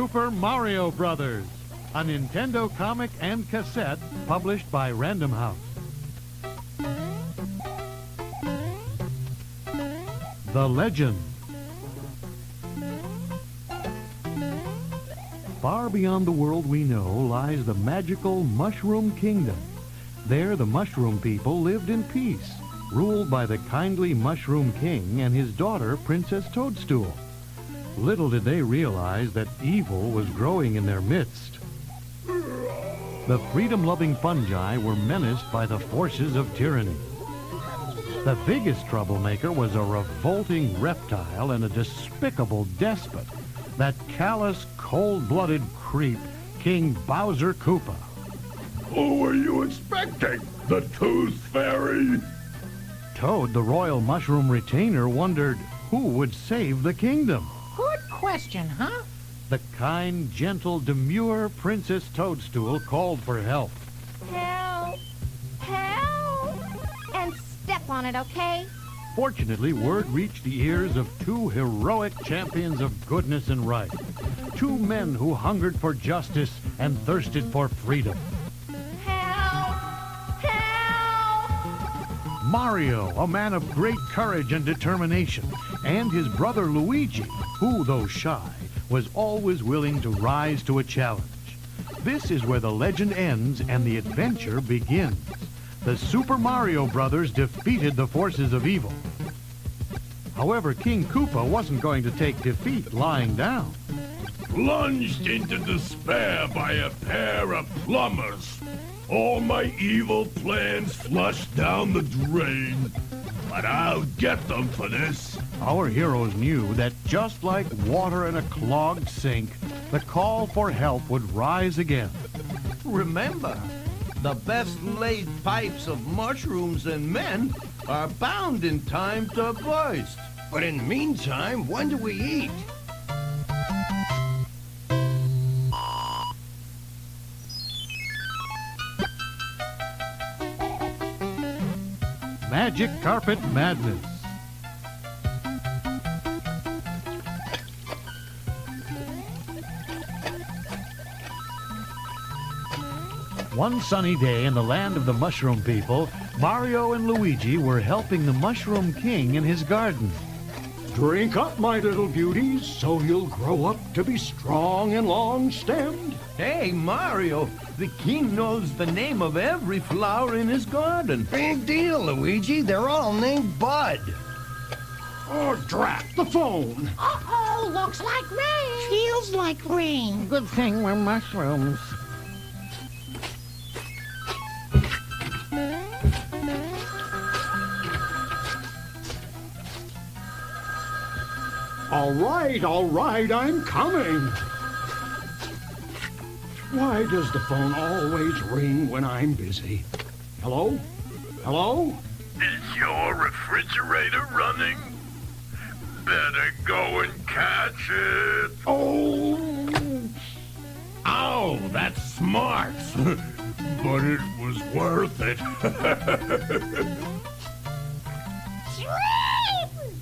Super Mario Brothers, a Nintendo comic and cassette published by Random House. The Legend. Far beyond the world we know lies the magical Mushroom Kingdom. There the Mushroom people lived in peace, ruled by the kindly Mushroom King and his daughter, Princess Toadstool. Little did they realize that evil was growing in their midst. The freedom-loving fungi were menaced by the forces of tyranny. The biggest troublemaker was a revolting reptile and a despicable despot, that callous, cold-blooded creep, King Bowser Koopa. Who were you expecting? The Tooth Fairy? Toad, the royal mushroom retainer, wondered who would save the kingdom. Good question, huh? The kind, gentle, demure Princess Toadstool called for help. Help! Help! And step on it, okay? Fortunately, word reached the ears of two heroic champions of goodness and right. Two men who hungered for justice and thirsted for freedom. Help! Help! Mario, a man of great courage and determination, and his brother Luigi, who, though shy, was always willing to rise to a challenge. This is where the legend ends and the adventure begins. The Super Mario Brothers defeated the forces of evil. However, King Koopa wasn't going to take defeat lying down. Plunged into despair by a pair of plumbers. All my evil plans flushed down the drain. But I'll get them for this. Our heroes knew that just like water in a clogged sink, the call for help would rise again. Remember, the best laid pipes of mushrooms and men are bound in time to burst. But in the meantime, when do we eat? Magic Carpet Madness. One sunny day in the land of the Mushroom People, Mario and Luigi were helping the Mushroom King in his garden. Drink up, my little beauties, so you'll grow up to be strong and long-stemmed. Hey, Mario, the king knows the name of every flower in his garden. Big deal, Luigi. They're all named Bud. Oh, drat the phone. Uh-oh, looks like rain. Feels like rain. Good thing we're mushrooms. All right, I'm coming. Why does the phone always ring when I'm busy? Hello? Hello? Is your refrigerator running? Better go and catch it. Oh! Oh, that's smart. But it was worth it.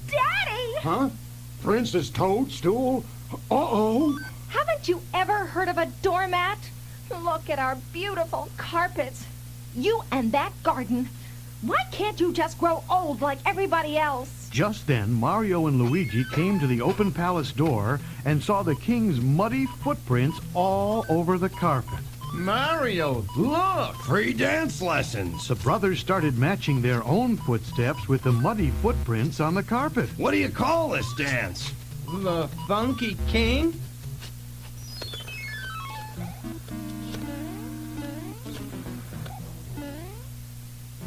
Daddy! Huh? Princess Toadstool? Uh-oh. Haven't you ever heard of a doormat? Look at our beautiful carpets. You and that garden. Why can't you just grow old like everybody else? Just then, Mario and Luigi came to the open palace door and saw the king's muddy footprints all over the carpet. Mario, look! Free dance lessons. The brothers started matching their own footsteps with the muddy footprints on the carpet. What do you call this dance? The Funky King?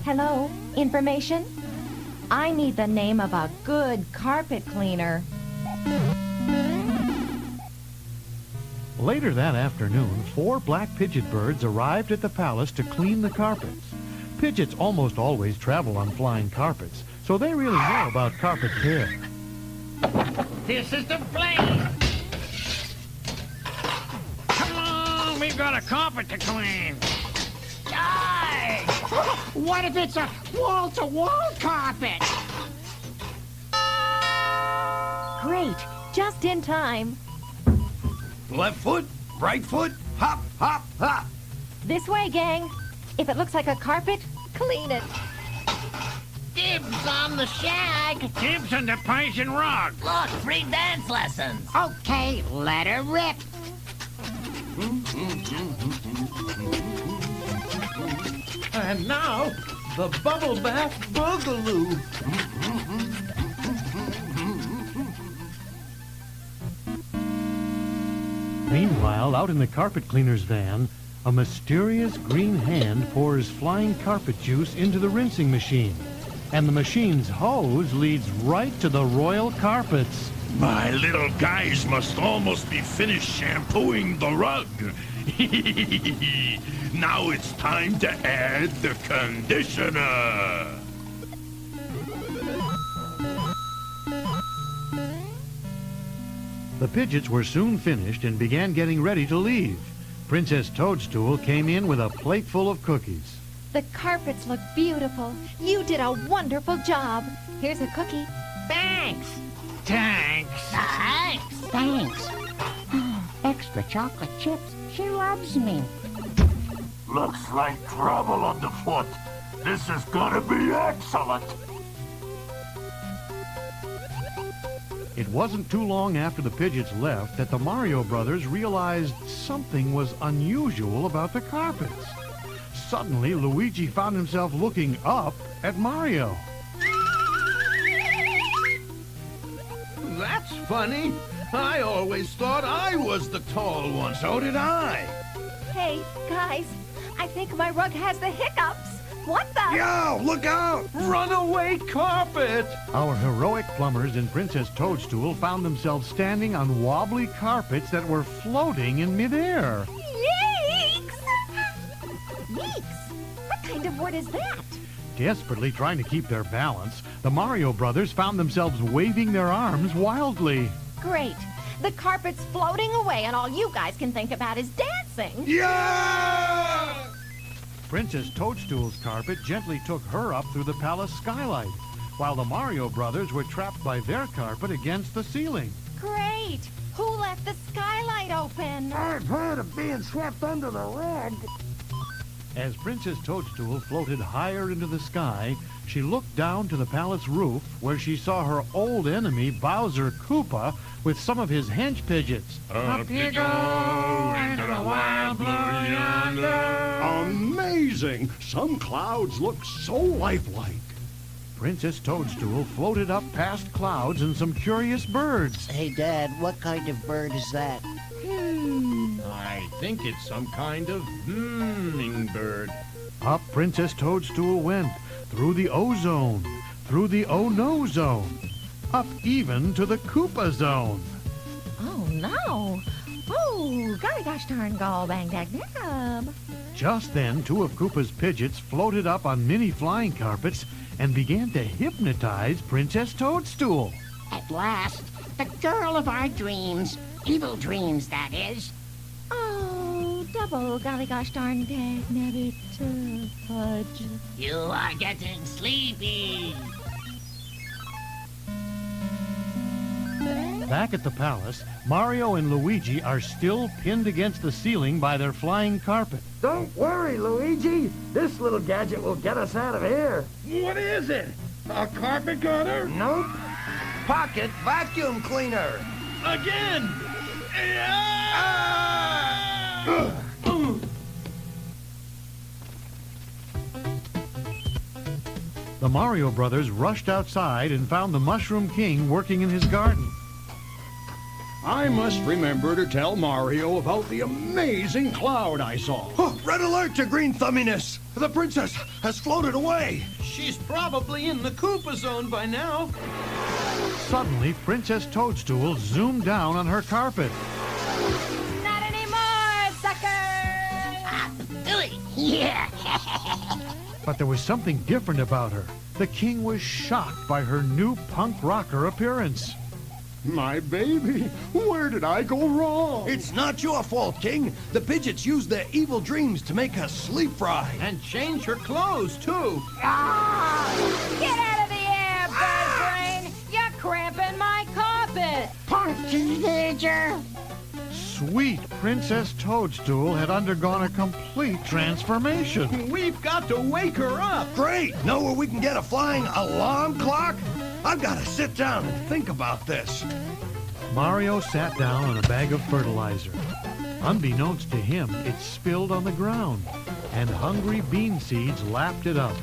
Hello? Information? I need the name of a good carpet cleaner. Later that afternoon, 4 black pidgeot birds arrived at the palace to clean the carpets. Pidgeots almost always travel on flying carpets, so they really know about carpet care. This is the place. Come on, we've got a carpet to clean. Die! What if it's a wall-to-wall carpet? Great, just in time. Left foot, right foot, hop, hop, hop. This way, gang. If it looks like a carpet, clean it. Dibs on the shag. Dibs on the Persian rug. Look, free dance lessons. Okay, let her rip. And now, the bubble bath boogaloo. Meanwhile, out in the carpet cleaner's van, a mysterious green hand pours flying carpet juice into the rinsing machine. And the machine's hose leads right to the royal carpets. My little guys must almost be finished shampooing the rug. Now it's time to add the conditioner. The Pidgeots were soon finished and began getting ready to leave. Princess Toadstool came in with a plate full of cookies. The carpets look beautiful. You did a wonderful job. Here's a cookie. Thanks. Thanks. Thanks. Thanks. Extra chocolate chips. She loves me. Looks like trouble underfoot. This is gonna be excellent. It wasn't too long after the Pidgeots left that the Mario brothers realized something was unusual about the carpets. Suddenly, Luigi found himself looking up at Mario. That's funny. I always thought I was the tall one. So did I. Hey, guys, I think my rug has the hiccups. What the? Yo, look out! Runaway carpet! Our heroic plumbers in Princess Toadstool found themselves standing on wobbly carpets that were floating in midair. Yeeks! Yeeks? What kind of word is that? Desperately trying to keep their balance, the Mario brothers found themselves waving their arms wildly. Great. The carpet's floating away and all you guys can think about is dancing. Yeah! Princess Toadstool's carpet gently took her up through the palace skylight, while the Mario brothers were trapped by their carpet against the ceiling. Great. Who left the skylight open? I've heard of being swept under the rug. As Princess Toadstool floated higher into the sky, she looked down to the palace roof where she saw her old enemy Bowser Koopa with some of his hench Pidgeots. Up you go into the wild blue yonder. Amazing! Some clouds look so lifelike. Princess Toadstool floated up past clouds and some curious birds. Hey, Dad, what kind of bird is that? I think it's some kind of bird. Up Princess Toadstool went, through the O-Zone, through the Oh-No Zone, up even to the Koopa Zone. Oh, no. Oh, golly gosh darn gall bang dag dab. Just then, two of Koopa's Pidgeots floated up on mini flying carpets and began to hypnotize Princess Toadstool. At last, the girl of our dreams. Evil dreams, that is. Oh, double golly gosh darn dag nabbit fudge. You are getting sleepy. Back at the palace, Mario and Luigi are still pinned against the ceiling by their flying carpet. Don't worry, Luigi. This little gadget will get us out of here. What is it? A carpet cutter? Nope. Pocket vacuum cleaner. Again! The Mario brothers rushed outside and found the Mushroom King working in his garden. I must remember to tell Mario about the amazing cloud I saw. Oh, red alert to green thumminess. The princess has floated away. She's probably in the Koopa Zone by now. Suddenly, Princess Toadstool zoomed down on her carpet. Not anymore, sucker! Yeah. But there was something different about her. The king was shocked by her new punk rocker appearance. My baby, where did I go wrong? It's not your fault, King. The Pidgeots used their evil dreams to make her sleep fry. And change her clothes, too. Get out of the air, bird brain! You're cramping my carpet! Punk teenager. sweet Princess Toadstool had undergone a complete transformation. We've got to wake her up. Great! Know where we can get a flying alarm clock? I've got to sit down and think about this. Mario sat down on a bag of fertilizer. Unbeknownst to him, it spilled on the ground, and hungry bean seeds lapped it up.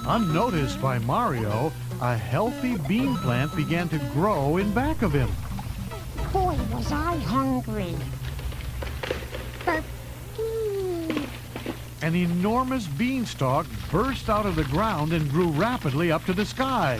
Unnoticed by Mario, a healthy bean plant began to grow in back of him. Boy, was I hungry. An enormous beanstalk burst out of the ground and grew rapidly up to the sky.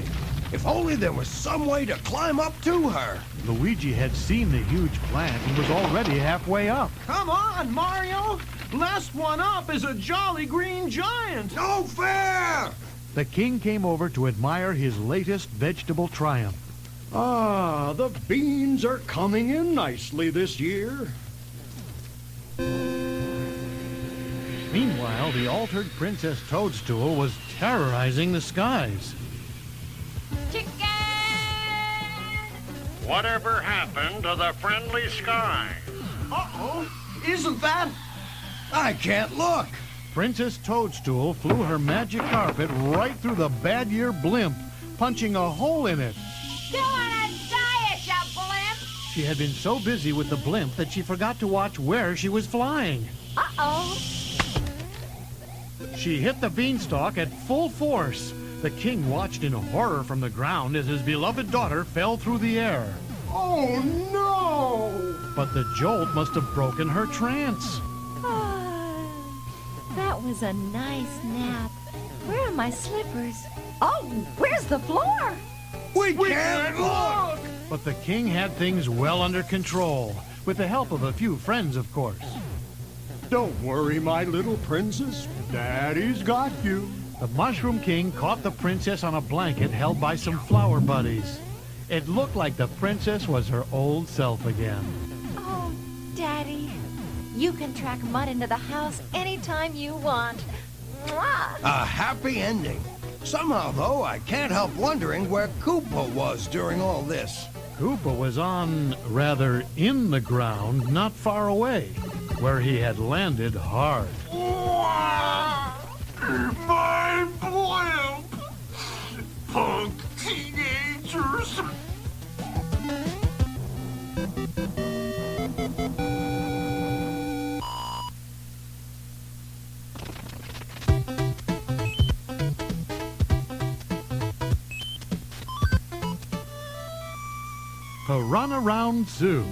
If only there was some way to climb up to her. Luigi had seen the huge plant and was already halfway up. Come on, Mario. Last one up is a jolly green giant. No fair! The king came over to admire his latest vegetable triumph. Ah, the beans are coming in nicely this year. Meanwhile, the altered Princess Toadstool was terrorizing the skies. Chicken! Whatever happened to the friendly sky? Uh-oh. Isn't that... I can't look. Princess Toadstool flew her magic carpet right through the bad year blimp, punching a hole in it. Go on a diet, you blimp! She had been so busy with the blimp that she forgot to watch where she was flying. Uh-oh. She hit the beanstalk at full force. The king watched in horror from the ground as his beloved daughter fell through the air. Oh, no! But the jolt must have broken her trance. That was a nice nap. Where are my slippers? Oh, where's the floor? We can't look! But the king had things well under control, with the help of a few friends, of course. Don't worry, my little princess. Daddy's got you. The Mushroom King caught the princess on a blanket held by some flower buddies. It looked like the princess was her old self again. Oh, Daddy, you can track mud into the house anytime you want. Mwah! A happy ending. Somehow, though, I can't help wondering where Koopa was during all this. Koopa was rather in the ground, not far away, where he had landed hard. My blimp! Punk teenagers! Run-around Zoo.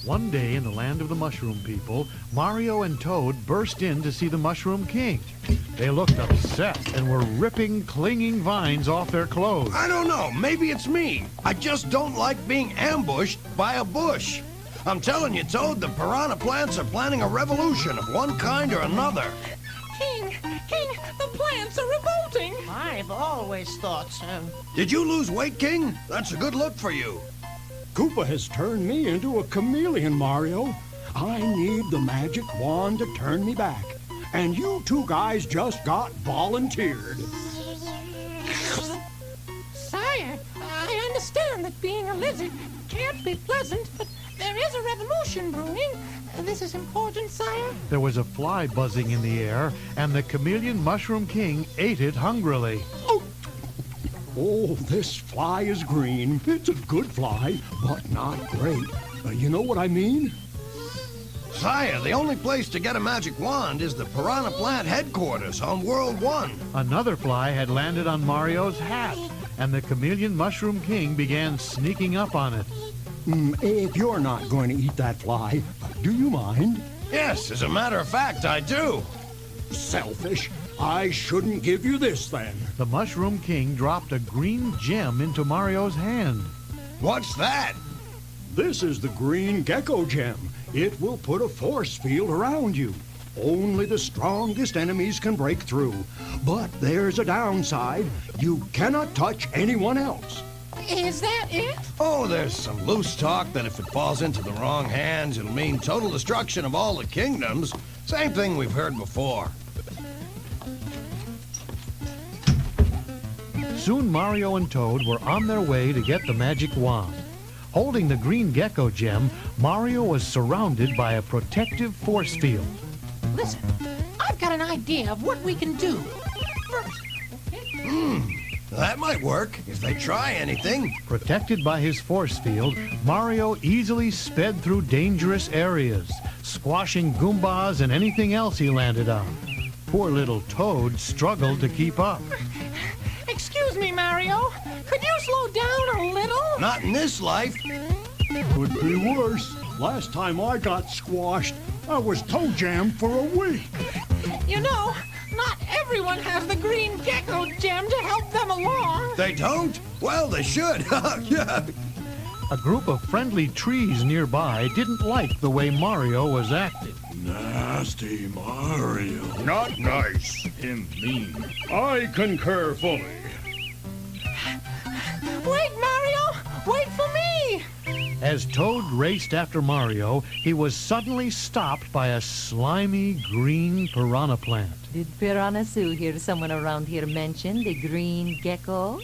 One day in the land of the Mushroom People, Mario and Toad burst in to see the Mushroom King. They looked upset and were ripping clinging vines off their clothes. I don't know. Maybe it's me. I just don't like being ambushed by a bush. I'm telling you, Toad, the piranha plants are planning a revolution of one kind or another. King, the plants are revolting. I've always thought so. Did you lose weight, King? That's a good look for you. Koopa has turned me into a chameleon, Mario. I need the magic wand to turn me back. And you two guys just got volunteered. Sire, I understand that being a lizard can't be pleasant, but there is a revolution brewing. This is important, sire. There was a fly buzzing in the air, and the chameleon Mushroom King ate it hungrily. Oh, this fly is green. It's a good fly, but not great. You know what I mean? Sire, the only place to get a magic wand is the piranha plant headquarters on World 1. Another fly had landed on Mario's hat, and the chameleon Mushroom King began sneaking up on it. If you're not going to eat that fly, do you mind? Yes, as a matter of fact, I do. Selfish. I shouldn't give you this, then. The Mushroom King dropped a green gem into Mario's hand. What's that? This is the green gecko gem. It will put a force field around you. Only the strongest enemies can break through. But there's a downside. You cannot touch anyone else. Is that it? Oh, there's some loose talk that if it falls into the wrong hands, it'll mean total destruction of all the kingdoms. Same thing we've heard before. Soon Mario and Toad were on their way to get the magic wand. Holding the green gecko gem, Mario was surrounded by a protective force field. Listen, I've got an idea of what we can do. First, That might work if they try anything. Protected by his force field, Mario easily sped through dangerous areas, squashing Goombas and anything else he landed on. Poor little Toad struggled to keep up. excuse me, Mario. Could you slow down a little? Not in this life. Could be worse. Last time I got squashed, I was toe jammed for a week. You know, not everyone has the green gecko gem to help them along. They don't? Well, they should. Yeah. A group of friendly trees nearby didn't like the way Mario was acting. Nasty Mario. Not nice. Him mean. I concur fully. Wait, Mario! Wait for me! As Toad raced after Mario, he was suddenly stopped by a slimy green piranha plant. Did Piranha Sue hear someone around here mention the green gecko?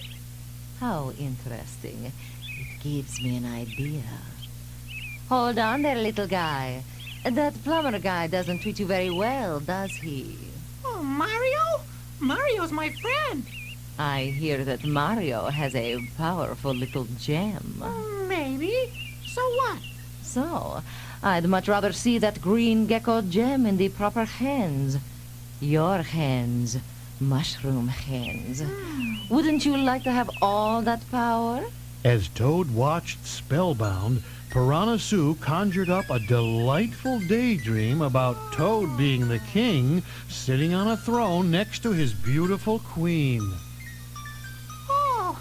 How interesting. It gives me an idea. Hold on there, little guy. That plumber guy doesn't treat you very well, does he? Oh, Mario? Mario's my friend. I hear that Mario has a powerful little gem. Maybe. So what? So, I'd much rather see that green gecko gem in the proper hands. Your hands, mushroom hands. Wouldn't you like to have all that power? As Toad watched spellbound, Piranha Sue conjured up a delightful daydream about Toad being the king, sitting on a throne next to his beautiful queen. Oh,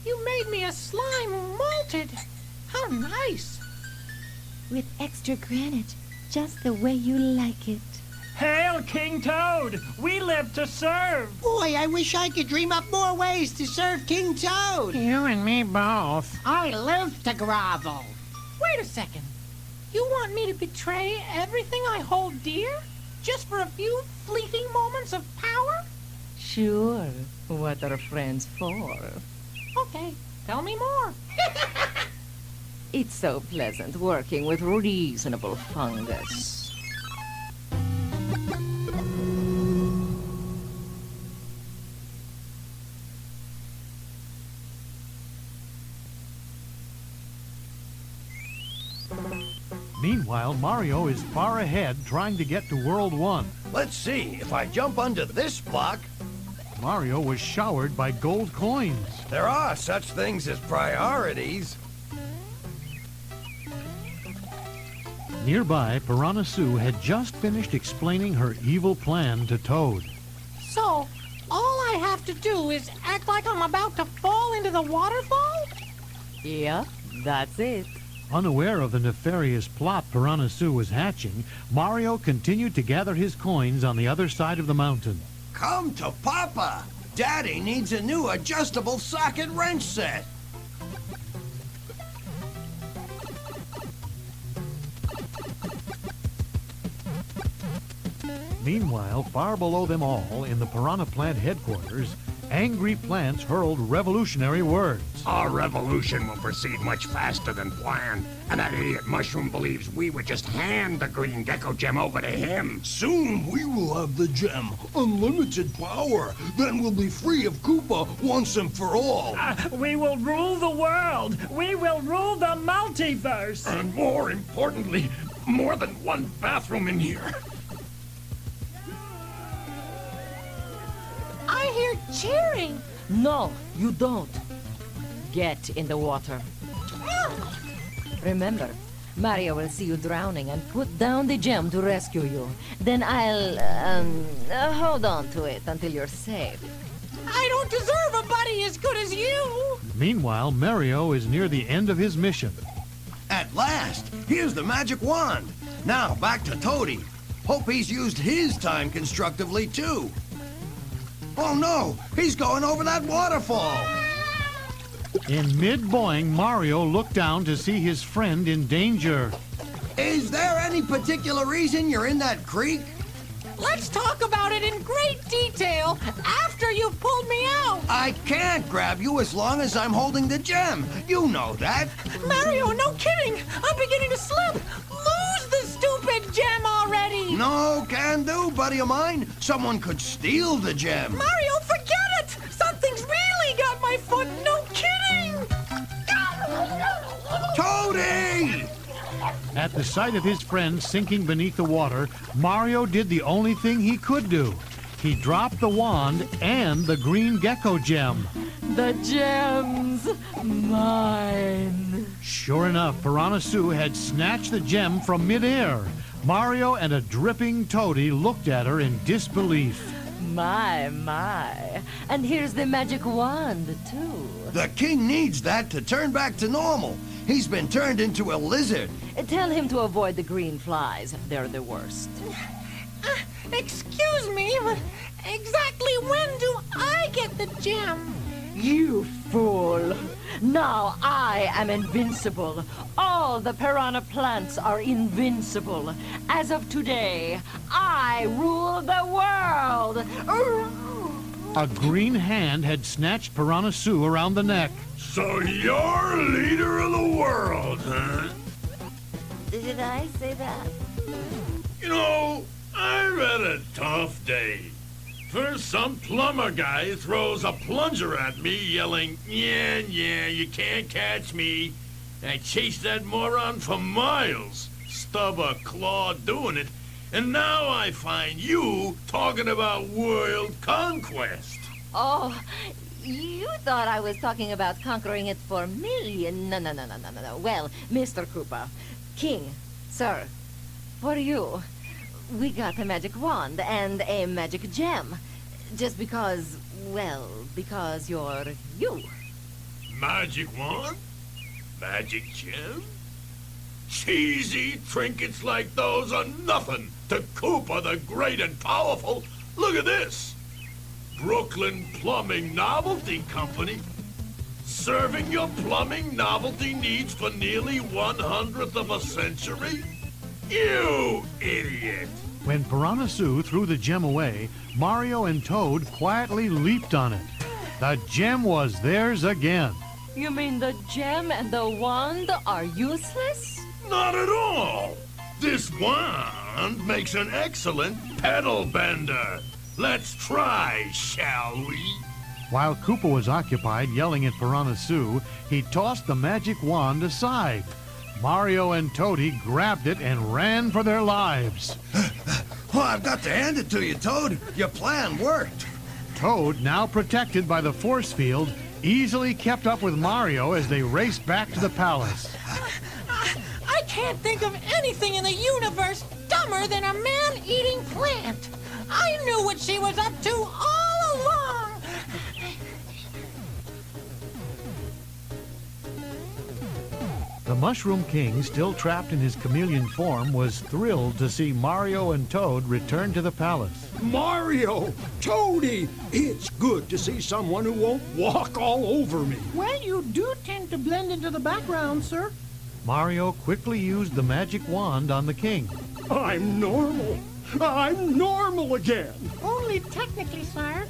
you made me a slime malted. How nice. With extra granite, just the way you like it. Hail, King Toad! We live to serve! Boy, I wish I could dream up more ways to serve King Toad. You and me both. I live to grovel. Wait a second. You want me to betray everything I hold dear? Just for a few fleeting moments of power? Sure. What are friends for? Okay, tell me more. It's so pleasant working with reasonable fungus. Meanwhile, Mario is far ahead trying to get to World 1. Let's see. If I jump onto this block, Mario was showered by gold coins. there are such things as priorities. Nearby, Piranha Sue had just finished explaining her evil plan to Toad. So, all I have to do is act like I'm about to fall into the waterfall? Yep, that's it. Unaware of the nefarious plot Piranha Sue was hatching, Mario continued to gather his coins on the other side of the mountain. Come to Papa. Daddy needs a new adjustable socket wrench set. Meanwhile, far below them all, in the Piranha Plant headquarters, angry plants hurled revolutionary words. Our revolution will proceed much faster than planned, and that idiot mushroom believes we would just hand the green gecko gem over to him. Soon we will have the gem. Unlimited power. Then we'll be free of Koopa once and for all. We will rule the world! We will rule the multiverse! And more importantly, more than one bathroom in here. I hear cheering. No, you don't. Get in the water. Remember, Mario will see you drowning and put down the gem to rescue you. Then I'll hold on to it until you're safe. I don't deserve a buddy as good as you. Meanwhile, Mario is near the end of his mission. At last, here's the magic wand. Now back to Toady. Hope he's used his time constructively too. Oh no, he's going over that waterfall. In mid-boing, Mario looked down to see his friend in danger. Is there any particular reason you're in that creek? Let's talk about it in great detail after you've pulled me out. I can't grab you as long as I'm holding the gem. You know that. Mario, no kidding. I'm beginning to slip. Lose the stupid gem already. No can do, buddy of mine. Someone could steal the gem. Mario, forget it. Something's really got my foot. No kidding. Toady! At the sight of his friend sinking beneath the water, Mario did the only thing he could do. He dropped the wand and the green gecko gem. The gem's mine. Sure enough, Piranha Sue had snatched the gem from midair. Mario and a dripping Toady looked at her in disbelief. My. And here's the magic wand, too. The king needs that to turn back to normal. He's been turned into a lizard. Tell him to avoid the green flies. They're the worst. Excuse me, but exactly when do I get the gem? You fool. Now I am invincible. All the piranha plants are invincible. As of today, I rule the world. A green hand had snatched Piranha Sue around the neck. So you're leader of the world, huh? Did I say that? You know, I've had a tough day. First, some plumber guy throws a plunger at me, yelling, yeah, you can't catch me. I chased that moron for miles, stub a claw doing it, and now I find you talking about world conquest. Oh, you thought I was talking about conquering it for me. No. Well, Mr. Koopa, King, sir, for you, we got a magic wand and a magic gem. Just because, well, because you're you. Magic wand? Magic gem? Cheesy trinkets like those are nothing to Koopa the Great and Powerful. Look at this. Brooklyn Plumbing Novelty Company. Serving your plumbing novelty needs for nearly 1/100th of a century? You idiot! When Piranha Sue threw the gem away, Mario and Toad quietly leaped on it. The gem was theirs again. You mean the gem and the wand are useless? Not at all! This wand makes an excellent pedal bender. Let's try, shall we? While Koopa was occupied yelling at Piranha Sue, he tossed the magic wand aside. Mario and Toady grabbed it and ran for their lives. Oh, I've got to hand it to you, Toad. Your plan worked. Toad, now protected by the force field, easily kept up with Mario as they raced back to the palace. I can't think of anything in the universe dumber than a man-eating plant. I knew what she was up to all along. The Mushroom King, still trapped in his chameleon form, was thrilled to see Mario and Toad return to the palace. Mario! Toady! It's good to see someone who won't walk all over me. Well, you do tend to blend into the background, sir. Mario quickly used the magic wand on the king. I'm normal. I'm normal again. Only technically, sire.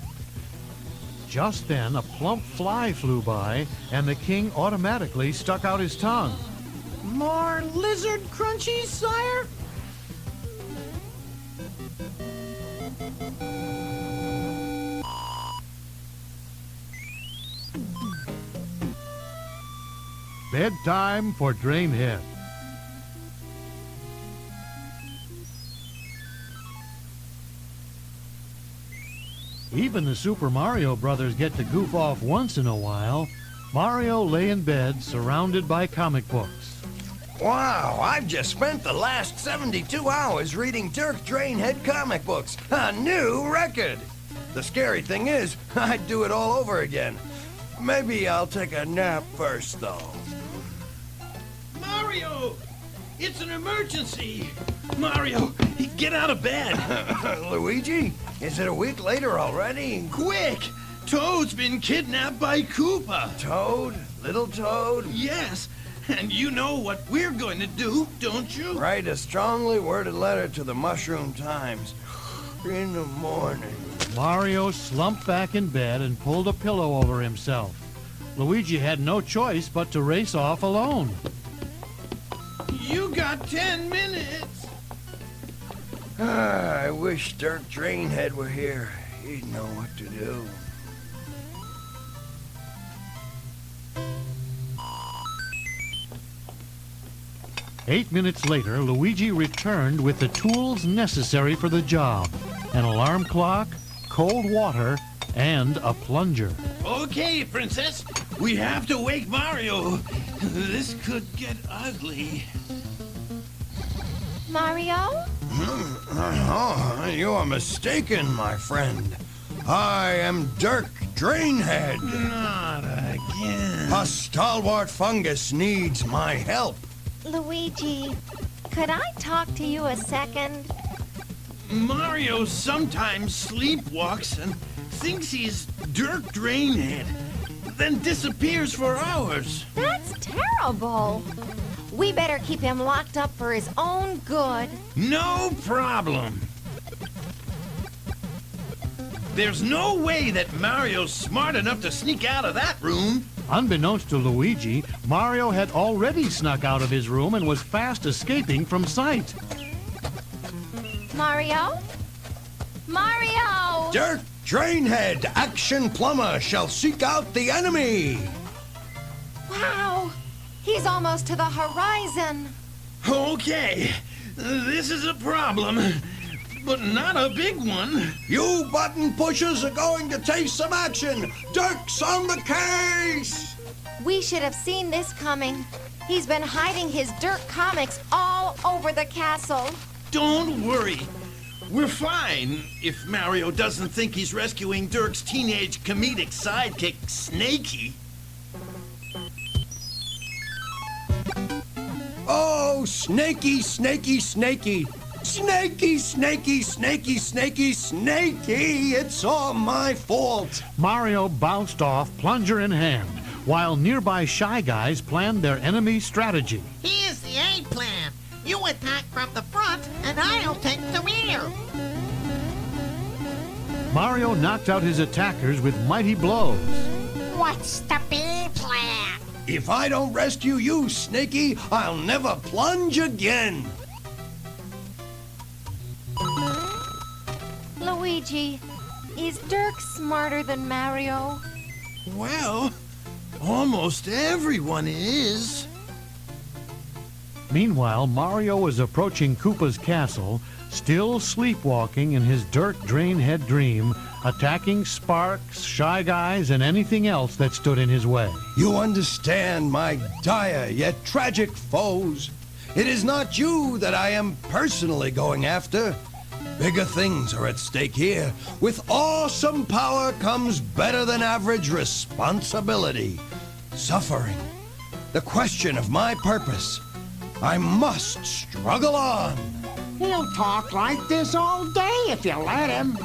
Just then, a plump fly flew by, and the king automatically stuck out his tongue. More lizard crunchies, sire? Bedtime for Drainhead. Even the Super Mario Brothers get to goof off once in a while. Mario lay in bed, surrounded by comic books. Wow, I've just spent the last 72 hours reading Dirk Drainhead comic books. A new record! The scary thing is, I'd do it all over again. Maybe I'll take a nap first, though. Mario! It's an emergency! Mario, get out of bed! Luigi, is it a week later already? Quick! Toad's been kidnapped by Koopa! Toad? Little Toad? Yes, and you know what we're going to do, don't you? Write a strongly worded letter to the Mushroom Times. in the morning. Mario slumped back in bed and pulled a pillow over himself. Luigi had no choice but to race off alone. You got 10 minutes. I wish Dirk Drainhead were here. He'd know what to do. 8 minutes later, Luigi returned with the tools necessary for the job. An alarm clock, cold water, and a plunger. Okay, Princess. We have to wake Mario. This could get ugly. Mario? Oh, you are mistaken, my friend. I am Dirk Drainhead. Not again. A stalwart fungus needs my help. Luigi, could I talk to you a second? Mario sometimes sleepwalks and thinks he's Dirk Drainhead, then disappears for hours. That's terrible. We better keep him locked up for his own good. No problem. There's no way that Mario's smart enough to sneak out of that room. Unbeknownst to Luigi, Mario had already snuck out of his room and was fast escaping from sight. Mario? Mario! Dirk Drainhead, action plumber, shall seek out the enemy. Wow! He's almost to the horizon. Okay, this is a problem, but not a big one. You button pushers are going to taste some action. Dirk's on the case. We should have seen this coming. He's been hiding his Dirk comics all over the castle. Don't worry. We're fine if Mario doesn't think he's rescuing Dirk's teenage comedic sidekick, Snakey. Oh, Snakey, Snakey, Snakey. Snakey, Snakey, Snakey, Snakey, Snakey. It's all my fault. Mario bounced off, plunger in hand, while nearby Shy Guys planned their enemy strategy. Here's the A plan. You attack from the front, and I'll take the rear. Mario knocked out his attackers with mighty blows. What's the B plan? If I don't rescue you, Snakey, I'll never plunge again. Luigi, is Dirk smarter than Mario? Well, almost everyone is. Meanwhile, Mario was approaching Koopa's castle, still sleepwalking in his Dirk Drainhead dream, attacking Sparks, Shy Guys, and anything else that stood in his way. You understand, my dire yet tragic foes. It is not you that I am personally going after. Bigger things are at stake here. With awesome power comes better than average responsibility, suffering. The question of my purpose. I must struggle on. He'll talk like this all day if you let him.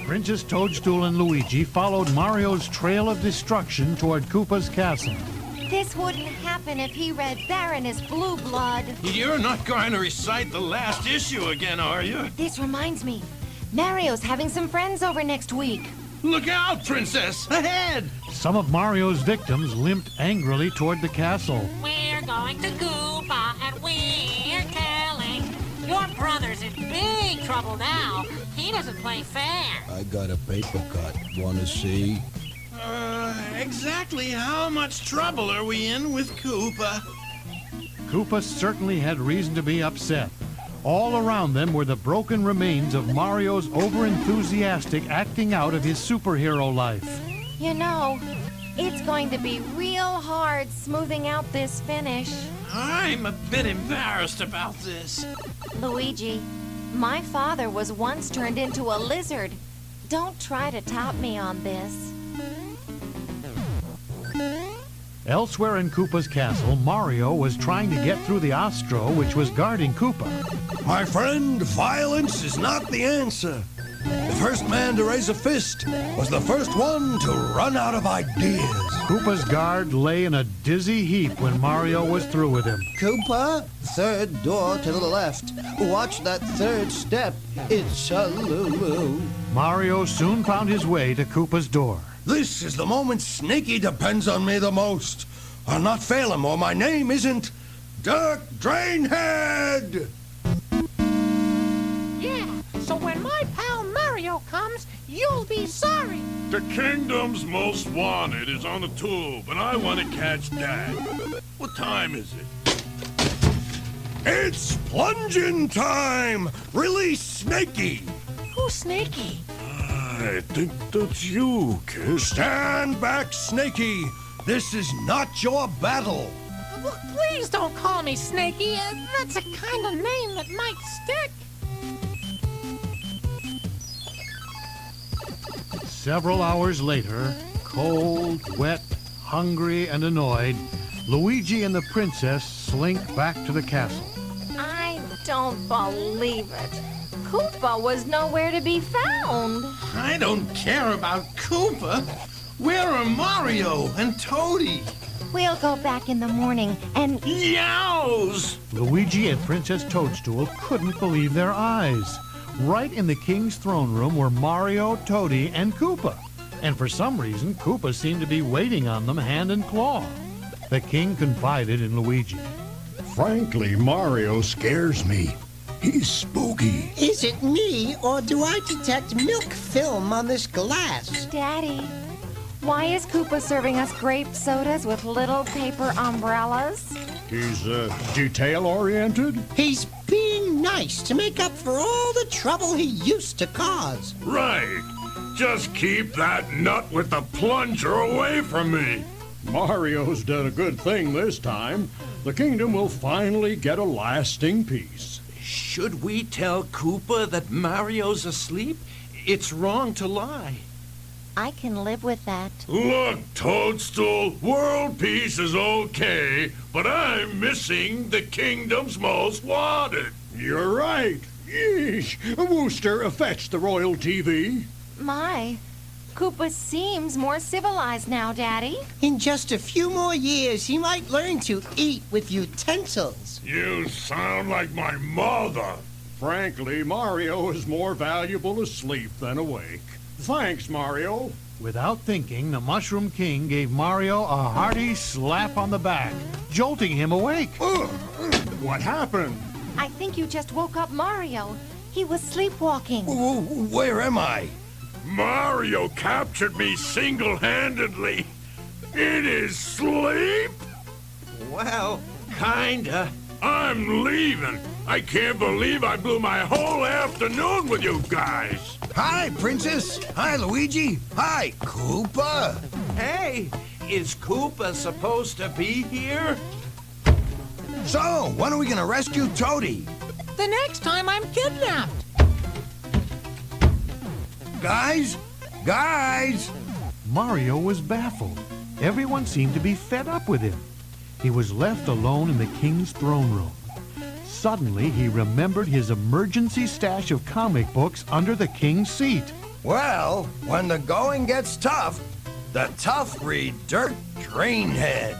Princess Toadstool and Luigi followed Mario's trail of destruction toward Koopa's castle. This wouldn't happen if he read Baroness Blue Blood. You're not going to recite the last issue again, are you? This reminds me, Mario's having some friends over next week. Look out, Princess! Ahead! Some of Mario's victims limped angrily toward the castle. We're going to Koopa, and we're telling. Your brother's in big trouble now. He doesn't play fair. I got a paper cut. Wanna see? Exactly how much trouble are we in with Koopa? Koopa certainly had reason to be upset. All around them were the broken remains of Mario's over-enthusiastic acting out of his superhero life. You know, it's going to be real hard smoothing out this finish. I'm a bit embarrassed about this. Luigi, my father was once turned into a lizard. Don't try to top me on this. Elsewhere in Koopa's castle, Mario was trying to get through the ostro which was guarding Koopa. My friend, violence is not the answer. The first man to raise a fist was the first one to run out of ideas. Koopa's guard lay in a dizzy heap when Mario was through with him. Koopa, third door to the left. Watch that third step. It's a Lulu. Mario soon found his way to Koopa's door. This is the moment Snaky depends on me the most. I'll not fail him, or my name isn't Dirk Drainhead! Yeah, so when my pal Mario comes, you'll be sorry. The kingdom's most wanted is on the tube, and I want to catch Dad. What time is it? It's plunging time! Release Snaky! Who's Snaky? I think that's you, Kiss. Stand back, Snaky! This is not your battle! Well, please don't call me Snaky. That's a kind of name that might stick. Several hours later, cold, wet, hungry, and annoyed, Luigi and the princess slink back to the castle. I don't believe it. Koopa was nowhere to be found. I don't care about Koopa. Where are Mario and Toady? We'll go back in the morning and... Yows! Luigi and Princess Toadstool couldn't believe their eyes. Right in the king's throne room were Mario, Toady, and Koopa. And for some reason, Koopa seemed to be waiting on them hand and claw. The king confided in Luigi. Frankly, Mario scares me. He's spooky. Is it me, or do I detect milk film on this glass? Daddy, why is Koopa serving us grape sodas with little paper umbrellas? He's detail-oriented. He's being nice to make up for all the trouble he used to cause. Right. Just keep that nut with the plunger away from me. Mario's done a good thing this time. The kingdom will finally get a lasting peace. Should we tell Koopa that Mario's asleep? It's wrong to lie. I can live with that. Look, Toadstool, world peace is okay, but I'm missing the kingdom's most wanted. You're right. Yeesh. Wooster, fetch the royal TV. My, Koopa seems more civilized now, Daddy. In just a few more years, he might learn to eat with utensils. You sound like my mother. Frankly, Mario is more valuable asleep than awake. Thanks, Mario. Without thinking, the Mushroom King gave Mario a hearty slap on the back, jolting him awake. What happened? I think you just woke up Mario. He was sleepwalking. Where am I? Mario captured me single-handedly. In his sleep? Well, kinda. I'm leaving. I can't believe I blew my whole afternoon with you guys. Hi, Princess. Hi, Luigi. Hi, Koopa. Hey, is Koopa supposed to be here? So, when are we gonna rescue Toady? The next time I'm kidnapped. Guys? Guys! Mario was baffled. Everyone seemed to be fed up with him. He was left alone in the king's throne room. Suddenly, he remembered his emergency stash of comic books under the king's seat. Well, when the going gets tough, the tough read Dirk Drainhead.